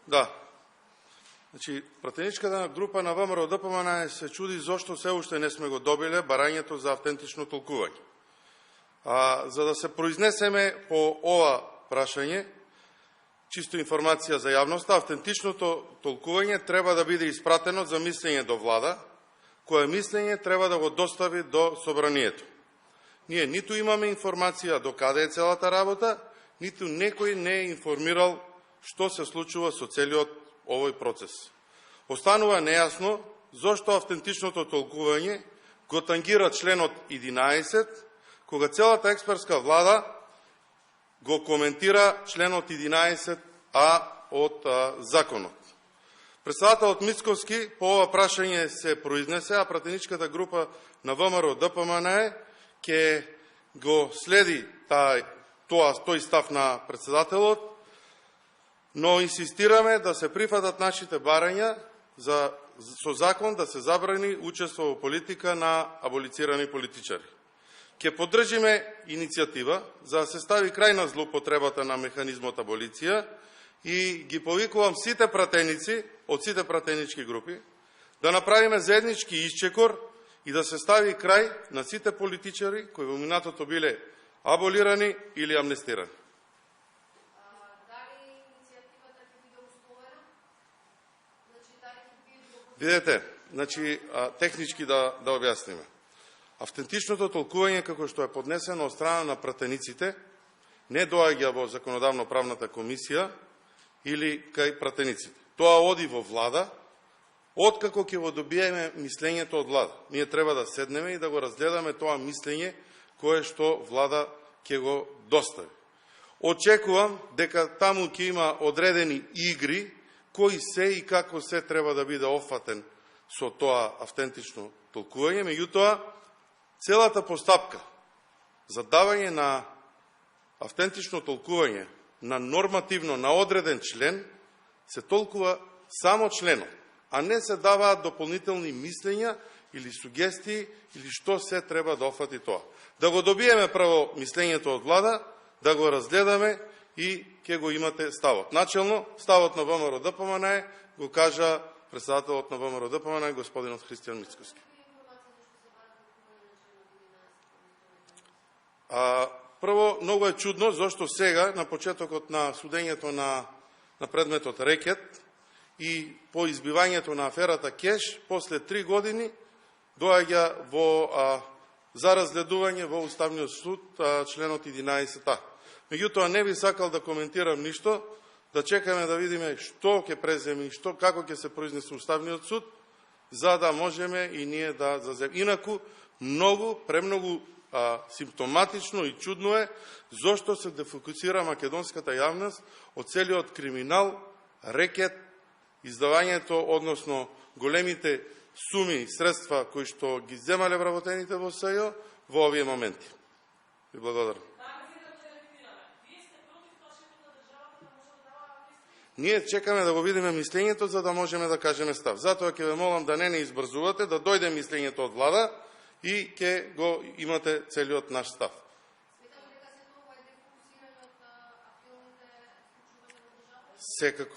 Да. Значи, пратеничката група на ВМРО ДПМН се чуди зошто се уште не сме го добиле барањето за автентично толкување. За да се произнесеме по ова прашање, чисто информација за јавноста, автентичното толкување треба да биде испратено за мислење до влада, кое мислење треба да го достави до собранието. Ние ниту имаме информација до каде е целата работа, ниту некој не е информирал што се случува со целиот овој процес. Останува нејасно зошто автентичното толкување го тангира членот 11, кога целата експертска влада го коментира членот 11а од законот. Председателот Мицковски по ова прашање се произнесе, а пратеничката група на ВМРО ДПМН ќе го следи тој став на председателот, но инсистираме да се прифатат нашите барања со закон да се забрани учество во политика на аболицирани политичари. Ќе поддржиме иницијатива за да се стави крај на злоупотребата на механизмот аболиција и ги повикувам сите пратеници од сите пратенички групи да направиме заеднички исчекор и да се стави крај на сите политичари кои во минатото биле аболирани или амнестирани. Видете, значи, технички да објасниме. Автентичното толкување, како што е поднесено од страна на пратениците, не доаѓа во Законодавно-правната комисија или кај пратениците. Тоа оди во влада, откако ќе го добиеме мислењето од влада. Ние треба да седнеме и да го разгледаме тоа мислење кое што влада ќе го достави. Очекувам дека таму ќе има одредени игри, кои се и како се треба да биде офатен со тоа автентично толкување. Меѓутоа, целата постапка за давање на автентично толкување на нормативно на одреден член се толкува само членот, а не се даваат дополнителни мислења или сугестии или што се треба да офати тоа. Да го добиеме прво мислењето од влада, да го разгледаме и ќе го имате ставот. Начелно, ставот на ВМРО ДПМН го кажа председателот на ВМРО ДПМН, господинот Христијан Мицковски. Прво, многу е чудно зашто сега, на почетокот на судењето на предметот рекет и по избивањето на аферата Кеш, после 3 години, доаѓа за разгледување во Уставниот суд членот 11а. Меѓутоа, не би сакал да коментирам ништо, да чекаме да видиме што ќе преземи, како ќе се произнесе Уставниот суд, за да можеме и ние да заземеме. Инаку, премногу симптоматично и чудно е зошто се дефокусира македонската јавност од целиот криминал, рекет, издавањето, односно големите суми и средства кои што ги земале вработените во СЈО во овие моменти. Ви благодарам. Ние чекаме да го видиме мислењето за да можеме да кажеме став. Затоа ќе ве молам да не избрзувате, да дојде мислењето од влада и ќе го имате целиот наш став. Секако.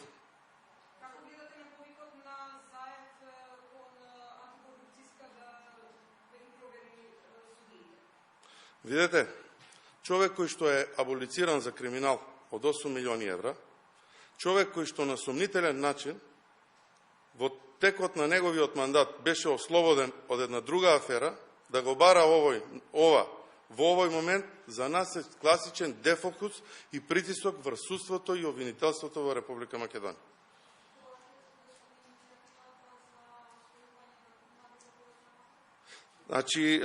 Видете, човек кој што е аболициран за криминал од 8 милиони евра, човек кој што на сомнителен начин во текот на неговиот мандат беше ослободен од една друга афера, да го бара ова во овој момент, за нас е класичен дефокус и притисок врз судството и обвинителството во Република Македонија. Значи,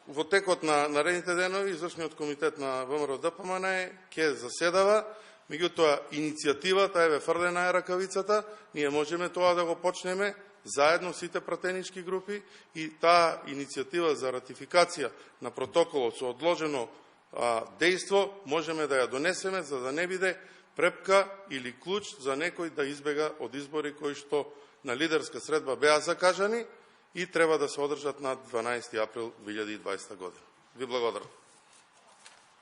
во текот на наредните денови, извршниот комитет на ВМРО ДПМН ќе заседава, меѓутоа иницијативата еве фрлена е ракавицата, ние можеме тоа да го почнеме заедно сите пратенички групи и таа иницијатива за ратификација на протоколот со одложено дејство можеме да ја донесеме за да не биде препка или клуч за некој да избега од избори кои што на лидерска средба беа закажани и треба да се одржат на 12 април 2020 година. Ви благодарам.